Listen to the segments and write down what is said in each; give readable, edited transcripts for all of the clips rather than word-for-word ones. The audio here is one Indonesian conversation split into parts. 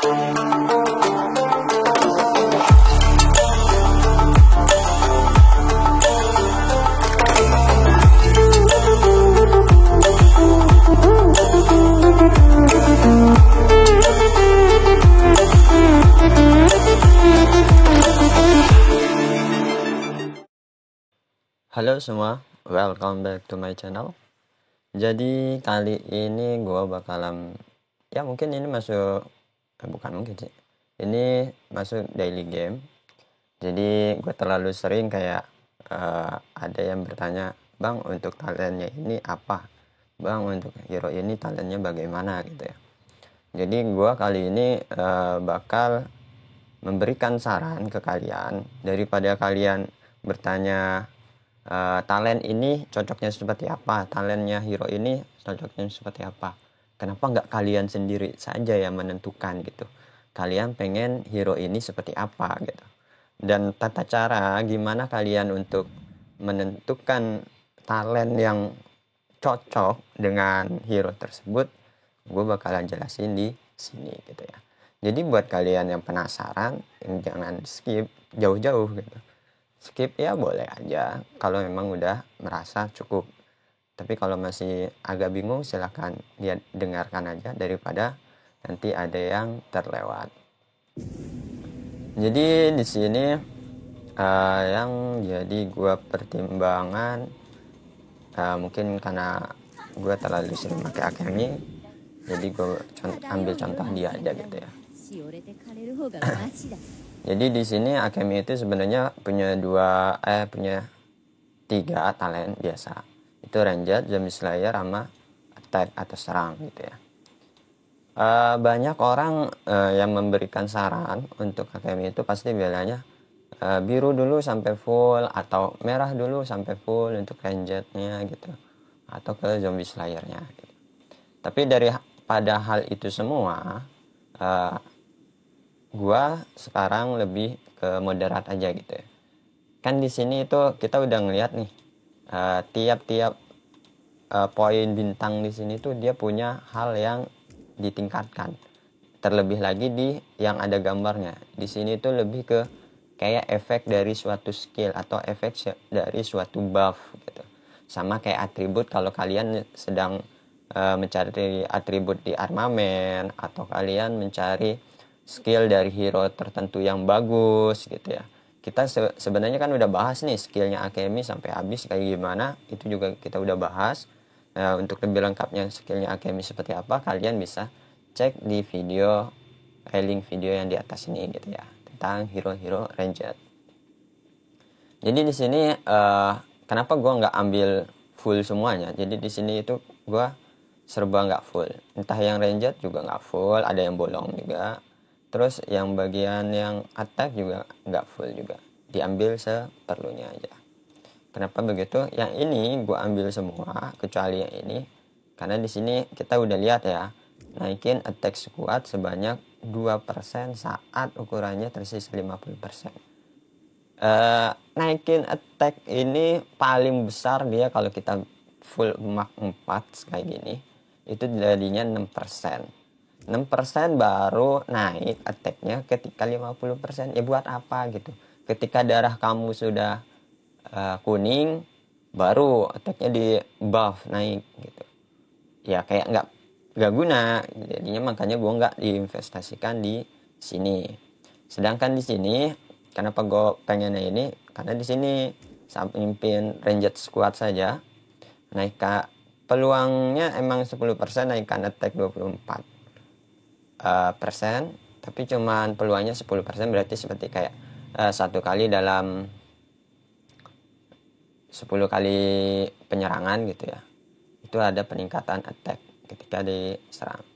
Halo semua, welcome back to my channel. Jadi kali ini gue bakalan, ya mungkin ini masuk, bukan mungkin sih, ini masuk daily game. Jadi gue terlalu sering kayak ada yang bertanya, bang untuk talentnya ini apa? Bang untuk hero ini talentnya bagaimana gitu ya. Jadi gue kali ini bakal memberikan saran ke kalian, daripada kalian bertanya talent ini cocoknya seperti apa, talentnya hero ini cocoknya seperti apa, kenapa nggak kalian sendiri saja yang menentukan gitu, kalian pengen hero ini seperti apa gitu, dan tata cara gimana kalian untuk menentukan talent yang cocok dengan hero tersebut, gue bakalan jelasin di sini gitu ya. Jadi buat kalian yang penasaran, jangan skip jauh-jauh gitu. Skip ya boleh aja kalau memang udah merasa cukup. Tapi kalau masih agak bingung silahkan lihat dengarkan aja daripada nanti ada yang terlewat. Jadi di sini yang jadi gue pertimbangan mungkin karena gue terlalu sering pakai Akemi, jadi gue ambil contoh dia aja gitu ya. Jadi di sini Akemi itu sebenarnya punya tiga talent biasa. Itu Ranger, Zombie Slayer, sama Attack atau serang gitu ya. Banyak orang yang memberikan saran untuk Akemi itu pasti bilangnya biru dulu sampai full atau merah dulu sampai full untuk Ranger-nya gitu. Atau ke Zombie Slayer-nya gitu. Tapi pada hal itu semua gua sekarang lebih ke moderat aja gitu ya. Kan di sini itu kita udah ngeliat nih tiap-tiap poin bintang di sini tuh dia punya hal yang ditingkatkan. Terlebih lagi di yang ada gambarnya. Di sini tuh lebih ke kayak efek dari suatu skill atau efek dari suatu buff gitu. Sama kayak atribut kalau kalian sedang mencari atribut di armamen atau kalian mencari skill dari hero tertentu yang bagus gitu ya. Kita sebenarnya kan udah bahas nih skillnya Akemi sampai habis kayak gimana, itu juga kita udah bahas. Untuk lebih lengkapnya skillnya Akemi seperti apa, kalian bisa cek di link video yang di atas ini gitu ya, tentang hero-hero Ranger. Jadi di sini kenapa gue nggak ambil full semuanya? Jadi di sini itu gue serba nggak full. Entah yang Ranger juga nggak full, ada yang bolong juga. Terus yang bagian yang attack juga nggak full juga, diambil seperlunya aja. Kenapa begitu? Yang ini gue ambil semua kecuali yang ini, karena di sini kita udah lihat ya, naikin attack squad sebanyak 2% saat ukurannya tersisa 50%. Naikin attack ini paling besar dia kalau kita full mak 4 kayak gini, itu jadinya 6%. 6% baru naik attack-nya ketika 50%. Ya buat apa gitu. Ketika darah kamu sudah kuning, baru attack-nya di buff naik gitu. Ya kayak nggak guna. Jadinya makanya gue nggak diinvestasikan di sini. Sedangkan di sini, kenapa gue pengennya ini? Karena di sini saat memimpin Ranged Squad saja, naik peluangnya emang 10%, naikkan attack 24%. Tapi cuman peluangnya 10%, berarti seperti kayak satu kali dalam 10 kali penyerangan gitu ya, itu ada peningkatan attack ketika diserang.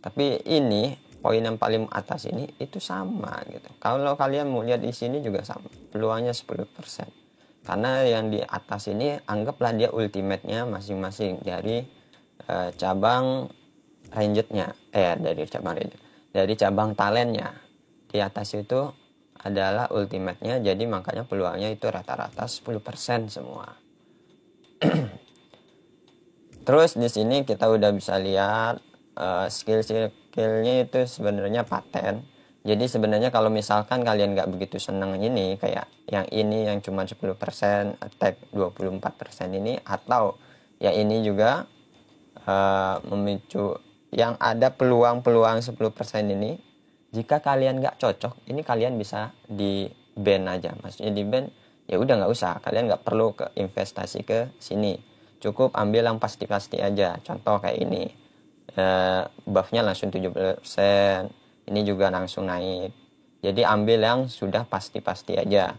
Tapi ini poin yang paling atas ini itu sama gitu. Kalau kalian mau lihat di sini juga sama, peluangnya 10%. Karena yang di atas ini anggaplah dia ultimate-nya masing-masing dari cabang Ranger-nya, dari cabang talentnya. Di atas itu adalah ultimate-nya, jadi makanya peluangnya itu rata-rata 10% semua. Terus di sini kita udah bisa lihat skill-skillnya itu sebenarnya paten. Jadi sebenarnya kalau misalkan kalian nggak begitu seneng ini, kayak yang ini yang cuma 10%, attack 24% ini, atau yang ini juga memicu yang ada peluang-peluang 10% ini, jika kalian nggak cocok, ini kalian bisa di ban aja. Maksudnya di ban, ya udah nggak usah, kalian nggak perlu ke investasi ke sini, cukup ambil yang pasti-pasti aja. Contoh kayak ini, buffnya langsung 70%, ini juga langsung naik. Jadi ambil yang sudah pasti-pasti aja.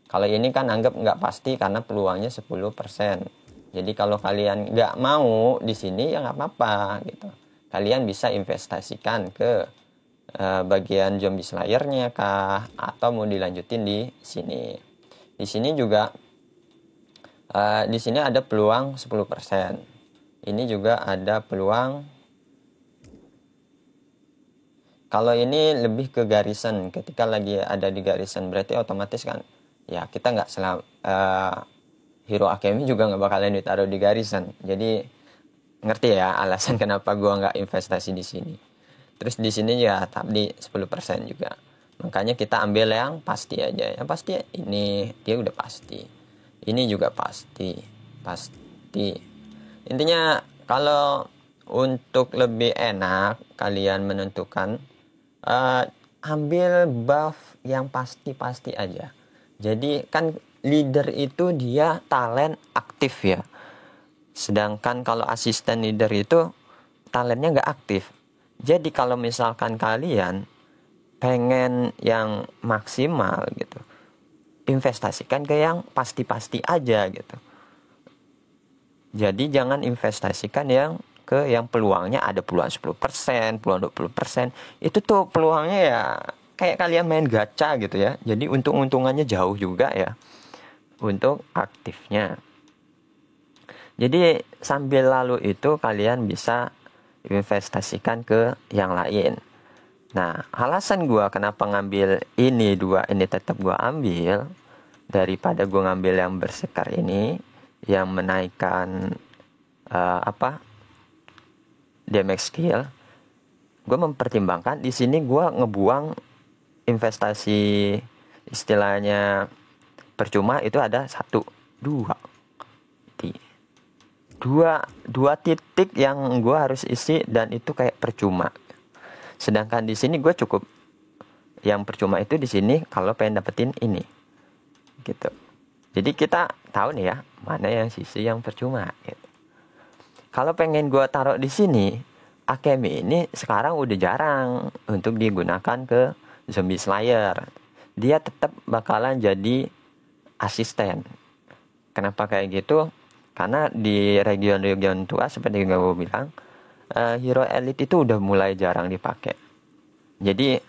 Kalau ini kan anggap nggak pasti karena peluangnya 10%. Jadi kalau kalian nggak mau di sini ya nggak apa-apa gitu. Kalian bisa investasikan ke bagian zombie slayernya kah, atau mau dilanjutin di sini. Di sini juga di sini ada peluang 10%. Ini juga ada peluang. Kalau ini lebih ke garisan, ketika lagi ada di garisan berarti otomatis kan ya kita nggak Hero Academy juga nggak bakalan ditaruh di garisan. Jadi ngerti ya alasan kenapa gua nggak investasi di sini. Terus di sini ya tetap di 10% juga. Makanya kita ambil yang pasti aja. Yang pasti ini dia udah pasti. Ini juga pasti. Pasti. Intinya kalau untuk lebih enak kalian menentukan, ambil buff yang pasti-pasti aja. Jadi kan leader itu dia talent aktif ya. Sedangkan kalau asisten leader itu talentnya nggak aktif. Jadi kalau misalkan kalian pengen yang maksimal gitu, investasikan ke yang pasti-pasti aja gitu. Jadi jangan investasikan yang peluangnya ada peluang 10%, peluang 20%. Itu tuh peluangnya ya kayak kalian main gacha gitu ya. Jadi untung-untungannya jauh juga ya untuk aktifnya. Jadi sambil lalu itu kalian bisa investasikan ke yang lain. Nah, alasan gue kenapa ngambil ini dua ini tetap gue ambil daripada gue ngambil yang bersekar ini yang menaikkan damage skill. Gue mempertimbangkan di sini gue ngebuang investasi istilahnya percuma itu ada 1, 2 titik yang gue harus isi dan itu kayak percuma. Sedangkan di sini gue cukup yang percuma itu di sini kalau pengen dapetin ini gitu. Jadi kita tahu nih ya mana yang sisi yang percuma gitu. Kalau pengen gue taruh di sini, Akemi ini sekarang udah jarang untuk digunakan ke zombie slayer. Dia tetap bakalan jadi asisten. Kenapa kayak gitu? Karena di region-region tua seperti yang gue bilang, hero elite itu udah mulai jarang dipakai. Jadi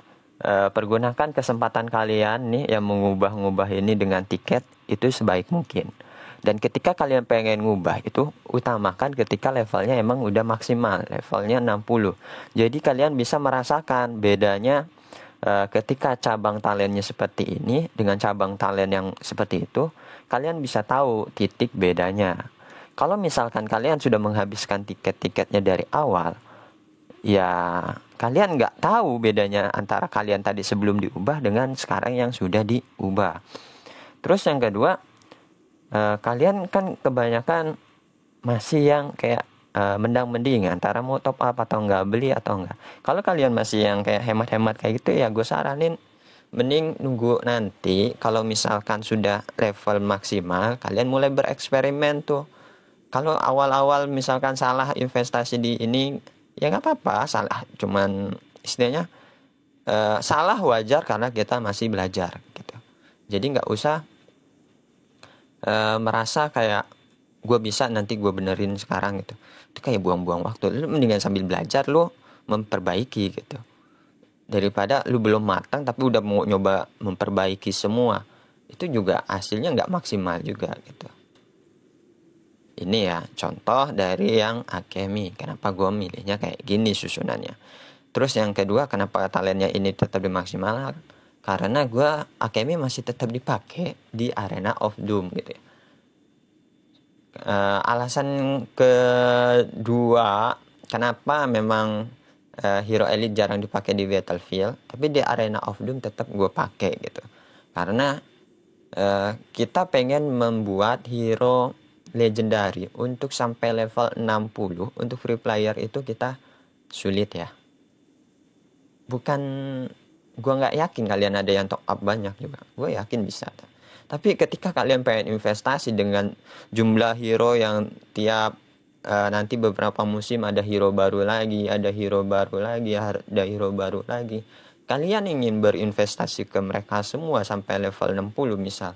pergunakan kesempatan kalian nih yang mengubah-ngubah ini dengan tiket itu sebaik mungkin. Dan ketika kalian pengen ngubah itu utamakan ketika levelnya emang udah maksimal, levelnya 60. Jadi kalian bisa merasakan bedanya ketika cabang talentnya seperti ini dengan cabang talent yang seperti itu, kalian bisa tahu titik bedanya. Kalau misalkan kalian sudah menghabiskan tiket-tiketnya dari awal, ya kalian nggak tahu bedanya antara kalian tadi sebelum diubah dengan sekarang yang sudah diubah. Terus yang kedua, kalian kan kebanyakan masih yang kayak mendang-mending antara mau top up atau nggak, beli atau enggak. Kalau kalian masih yang kayak hemat-hemat kayak gitu ya gue saranin mending nunggu nanti kalau misalkan sudah level maksimal kalian mulai bereksperimen tuh. Kalau awal-awal misalkan salah investasi di ini ya nggak apa-apa, salah cuman istilahnya salah wajar karena kita masih belajar gitu. Jadi nggak usah merasa kayak gue bisa nanti gue benerin sekarang gitu. Itu kayak buang-buang waktu. Lu mendingan sambil belajar lu memperbaiki gitu, daripada lu belum matang tapi udah mau nyoba memperbaiki semua. Itu juga hasilnya nggak maksimal juga gitu. Ini ya contoh dari yang Akemi, kenapa gue milihnya kayak gini susunannya. Terus yang kedua, kenapa talentnya ini tetap dimaksimalkan, karena gue Akemi masih tetap dipakai di Arena of Doom gitu ya. Alasan kedua kenapa memang hero elite jarang dipakai di Battlefield, tapi di Arena of Doom tetap gue pakai gitu. Karena kita pengen membuat hero legendary untuk sampai level 60 untuk free player itu kita sulit ya. Bukan, gue nggak yakin kalian ada yang top up banyak juga. Gue yakin bisa. Tapi ketika kalian pengen investasi dengan jumlah hero yang tiap nanti beberapa musim ada hero baru lagi, ada hero baru lagi, ada hero baru lagi. Kalian ingin berinvestasi ke mereka semua sampai level 60 misal.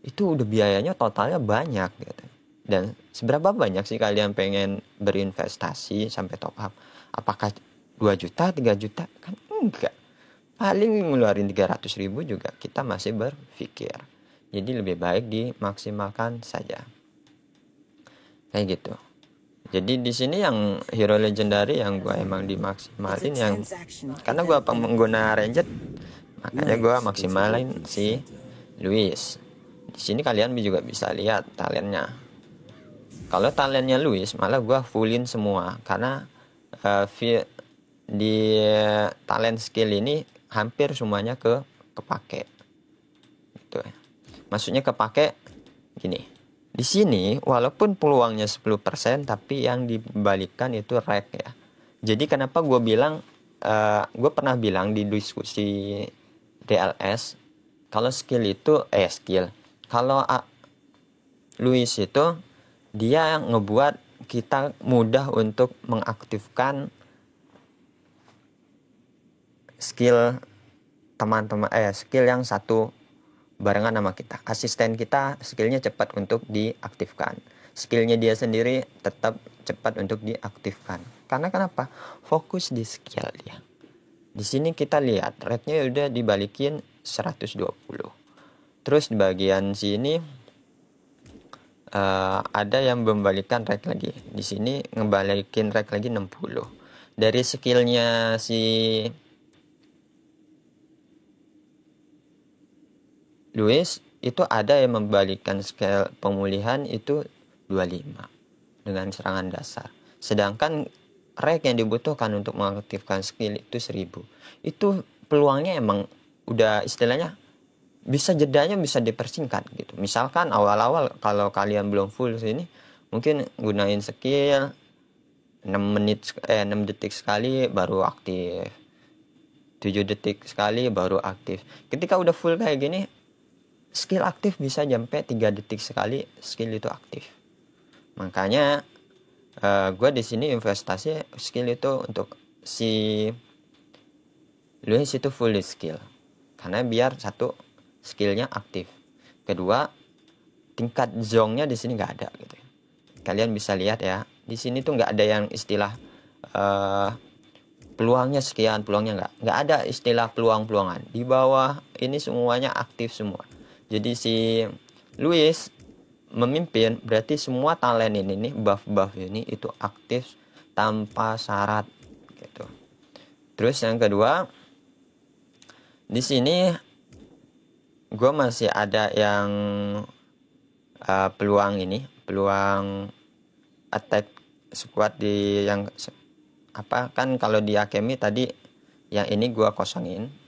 Itu udah biayanya totalnya banyak gitu. Dan seberapa banyak sih kalian pengen berinvestasi sampai top up? Apakah 2 juta, 3 juta? Kan enggak. Paling ngeluarin 300.000 juga kita masih berpikir. Jadi lebih baik dimaksimalkan saja. Kayak gitu. Jadi di sini yang hero legendary yang gue emang dimaksimalin yang karena gue pengguna ranged, makanya gue maksimalin si Luis. Di sini kalian juga bisa lihat talentnya. Kalau talentnya Luis malah gue fullin semua karena di talent skill ini hampir semuanya kepake. Gitu ya. Maksudnya kepake gini. Di sini walaupun peluangnya 10% tapi yang dibalikkan itu rek ya. Jadi kenapa gue bilang gue pernah bilang di diskusi DLS kalau skill itu kalau Luis itu dia yang ngebuat kita mudah untuk mengaktifkan skill teman-teman skill yang satu barengan sama kita. Asisten kita skillnya cepat untuk diaktifkan. Skillnya dia sendiri tetap cepat untuk diaktifkan. Karena kenapa? Fokus di skill dia. Di sini kita lihat rate-nya udah dibalikin 120. Terus di bagian sini ada yang membalikan rate lagi. Di sini ngebalikin rate lagi 60. Dari skillnya si Luis itu ada yang membalikkan skill pemulihan itu 25 dengan serangan dasar. Sedangkan rek yang dibutuhkan untuk mengaktifkan skill itu 1000. Itu peluangnya emang udah istilahnya bisa jedanya bisa dipersingkat gitu. Misalkan awal-awal kalau kalian belum full sini mungkin gunain skill 6 detik sekali baru aktif. 7 detik sekali baru aktif. Ketika udah full kayak gini skill aktif bisa sampai 3 detik sekali skill itu aktif. Makanya gue di sini investasi skill itu untuk si Luis itu full skill. Karena biar satu skillnya aktif. Kedua tingkat zongnya di sini nggak ada gitu. Kalian bisa lihat ya di sini tuh nggak ada yang istilah peluangnya sekian, peluangnya nggak ada istilah peluang-peluangan. Di bawah ini semuanya aktif semua. Jadi si Luis memimpin berarti semua talent ini nih buff ini itu aktif tanpa syarat gitu. Terus yang kedua di sini gue masih ada yang peluang attack squad di yang kan kalau di Akemi tadi yang ini gue kosongin.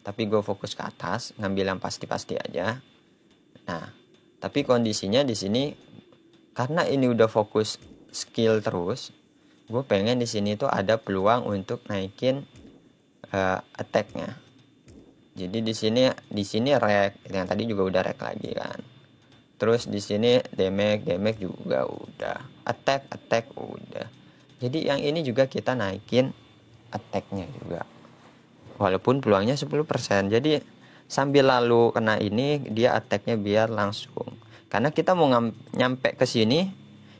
Tapi gue fokus ke atas, ngambil yang pasti-pasti aja. Nah, tapi kondisinya di sini karena ini udah fokus skill terus, gue pengen di sini tuh ada peluang untuk naikin attack-nya. Jadi di sini rek, yang tadi juga udah rek lagi kan. Terus di sini damage juga udah, attack udah. Jadi yang ini juga kita naikin attack-nya juga. Walaupun peluangnya 10%. Jadi sambil lalu kena ini dia attack-nya biar langsung. Karena kita mau nyampe ke sini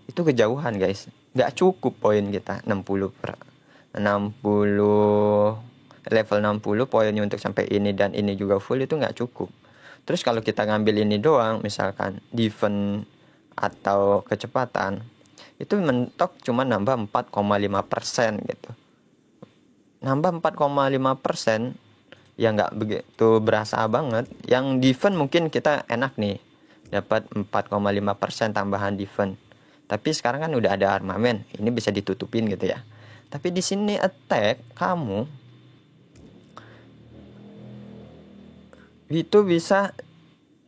itu kejauhan guys. Gak cukup poin kita 60 level 60 poinnya untuk sampai ini dan ini juga full itu gak cukup. Terus kalau kita ngambil ini doang misalkan defense atau kecepatan itu mentok cuma nambah 4,5% gitu. Nambah 4,5% ya nggak begitu berasa banget. Yang defense mungkin kita enak nih dapat 4,5% tambahan defense. Tapi sekarang kan udah ada armamen, ini bisa ditutupin gitu ya. Tapi di sini attack kamu itu bisa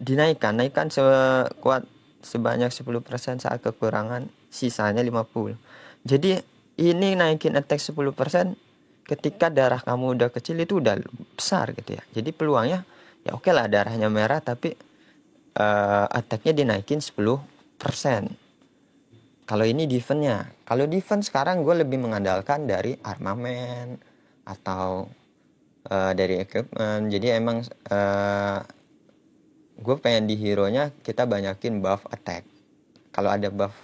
naikkan sekuat sebanyak 10% saat kekurangan, sisanya 50. Jadi ini naikin attack 10% ketika darah kamu udah kecil itu udah besar gitu ya. Jadi peluangnya ya oke lah darahnya merah tapi attacknya dinaikin 10%. Kalau ini defense-nya. Kalau defense sekarang gue lebih mengandalkan dari armamen atau dari equipment. Jadi emang gue pengen di hero-nya kita banyakin buff attack. Kalau ada buff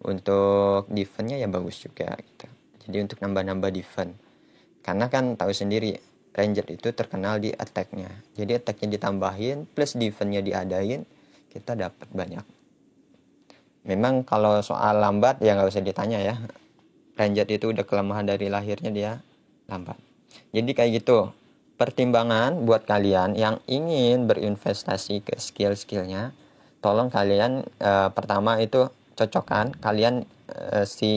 untuk defense-nya ya bagus juga gitu. Jadi untuk nambah-nambah defense. Karena kan tahu sendiri ranger itu terkenal di attack-nya. Jadi attack-nya ditambahin plus defense-nya diadain, kita dapat banyak. Memang kalau soal lambat ya nggak usah ditanya ya. Ranger itu udah kelemahan dari lahirnya, dia lambat. Jadi kayak gitu. Pertimbangan buat kalian yang ingin berinvestasi ke skill-skillnya, tolong kalian pertama itu cocokkan kalian si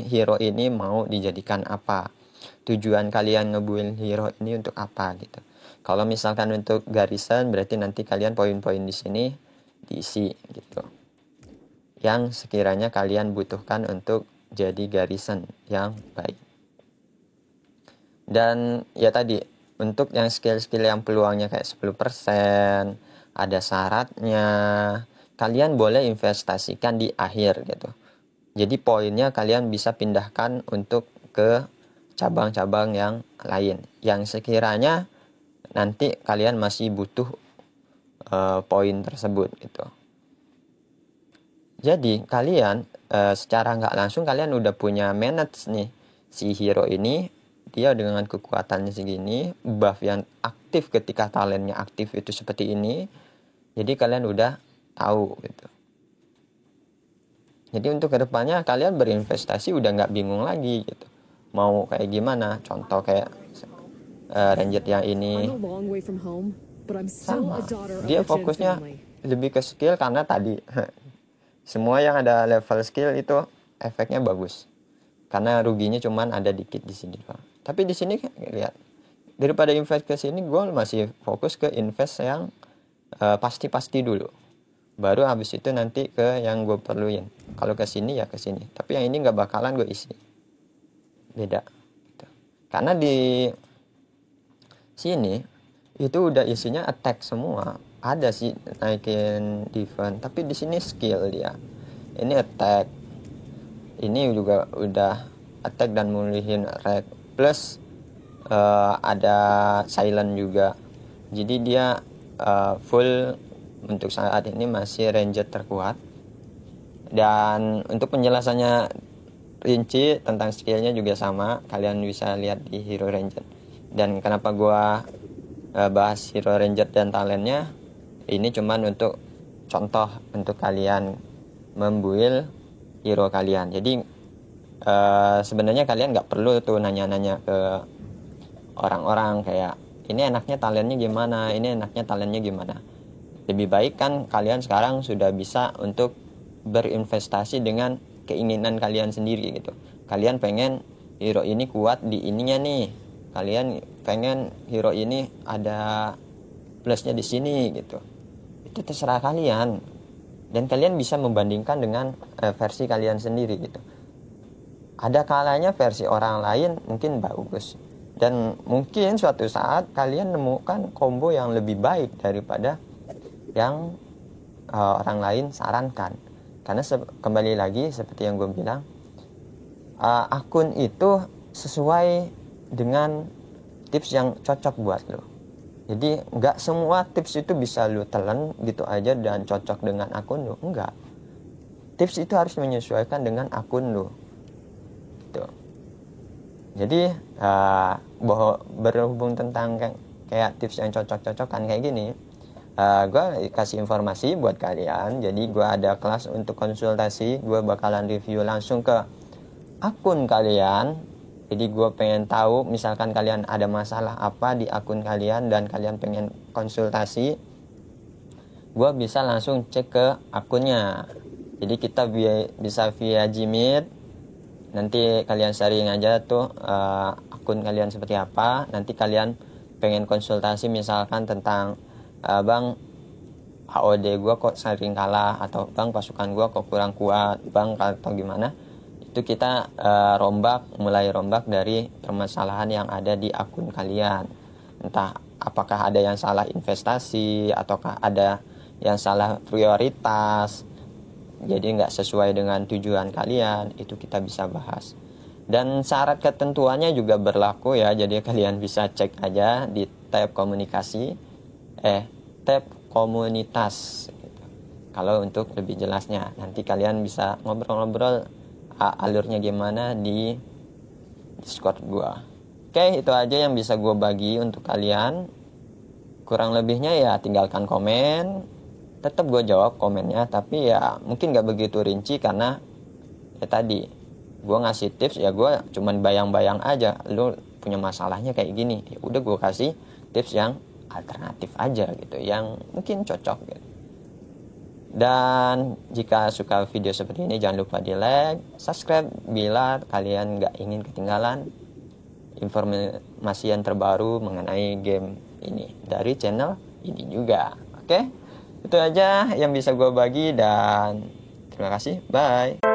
hero ini mau dijadikan apa. Tujuan kalian ngebuild hero ini untuk apa gitu. Kalau misalkan untuk garrison berarti nanti kalian poin-poin di sini diisi gitu. Yang sekiranya kalian butuhkan untuk jadi garrison yang baik. Dan ya tadi, untuk yang skill-skill yang peluangnya kayak 10%, ada syaratnya, kalian boleh investasikan di akhir gitu. Jadi poinnya kalian bisa pindahkan untuk ke cabang-cabang yang lain. Yang sekiranya nanti kalian masih butuh poin tersebut gitu. Jadi kalian secara nggak langsung kalian udah punya manage nih si hero ini, dia dengan kekuatannya segini, buff yang aktif ketika talentnya aktif itu seperti ini. Jadi kalian udah tahu gitu. Jadi untuk kedepannya kalian berinvestasi udah nggak bingung lagi gitu. Mau kayak gimana? Contoh kayak ranger yang ini sama. Dia fokusnya lebih ke skill karena tadi semua yang ada level skill itu efeknya bagus. Karena ruginya cuman ada dikit di sini doang. Tapi di sini lihat, daripada invest ke sini gue masih fokus ke invest yang pasti-pasti dulu. Baru habis itu nanti ke yang gue perluin. Kalau ke sini ya ke sini. Tapi yang ini nggak bakalan gue isi. Beda. Gitu. Karena di sini itu udah isinya attack semua. Ada sih naikin defense, tapi di sini skill dia. Ini attack. Ini juga udah attack dan mulihin reg. Plus ada silent juga. Jadi dia full untuk saat ini masih ranger terkuat. Dan untuk penjelasannya rinci tentang skillnya juga sama. Kalian bisa lihat di Hero Ranger. Dan kenapa gua bahas Hero Ranger dan talentnya, ini cuman untuk contoh untuk kalian membuild hero kalian. Jadi sebenarnya kalian nggak perlu tuh nanya-nanya ke orang-orang kayak ini enaknya talentnya gimana, ini enaknya talentnya gimana. Lebih baik kan kalian sekarang sudah bisa untuk berinvestasi dengan keinginan kalian sendiri gitu. Kalian pengen hero ini kuat di ininya nih. Kalian pengen hero ini ada plusnya di sini gitu. Itu terserah kalian. Dan kalian bisa membandingkan dengan versi kalian sendiri gitu. Ada kalanya versi orang lain mungkin bagus. Dan mungkin suatu saat kalian menemukan combo yang lebih baik daripada yang orang lain sarankan. Karena kembali lagi seperti yang gue bilang, akun itu sesuai dengan tips yang cocok buat lo. Jadi nggak semua tips itu bisa lo telan gitu aja dan cocok dengan akun lo. Enggak. Tips itu harus menyesuaikan dengan akun lo. Gitu. Jadi berhubung tentang kayak tips yang cocok-cocokan kayak gini, gue kasih informasi buat kalian. Jadi gue ada kelas untuk konsultasi. Gue bakalan review langsung ke akun kalian. Jadi gue pengen tahu misalkan kalian ada masalah apa di akun kalian dan kalian pengen konsultasi, gue bisa langsung cek ke akunnya. Jadi kita bisa via Gmeet nanti kalian sharing aja tuh akun kalian seperti apa. Nanti kalian pengen konsultasi misalkan tentang bang, HOD gue kok sering kalah, atau bang pasukan gue kok kurang kuat bang, atau gimana, itu kita mulai rombak dari permasalahan yang ada di akun kalian. Entah apakah ada yang salah investasi, ataukah ada yang salah prioritas, jadi nggak sesuai dengan tujuan kalian, itu kita bisa bahas. Dan syarat ketentuannya juga berlaku ya, jadi kalian bisa cek aja di tab komunikasi, tab komunitas gitu. Kalau untuk lebih jelasnya, nanti kalian bisa ngobrol-ngobrol alurnya gimana di Discord gua. Oke, itu aja yang bisa gua bagi untuk kalian. Kurang lebihnya ya tinggalkan komen. Tetap gue jawab komennya, tapi ya mungkin gak begitu rinci karena ya tadi gue ngasih tips ya, gue cuman bayang-bayang aja lu punya masalahnya kayak gini, ya udah gue kasih tips yang alternatif aja gitu, yang mungkin cocok gitu. Dan jika suka video seperti ini jangan lupa di like, subscribe bila kalian gak ingin ketinggalan informasi yang terbaru mengenai game ini dari channel ini juga. Oke? Itu aja yang bisa gue bagi, dan terima kasih, bye.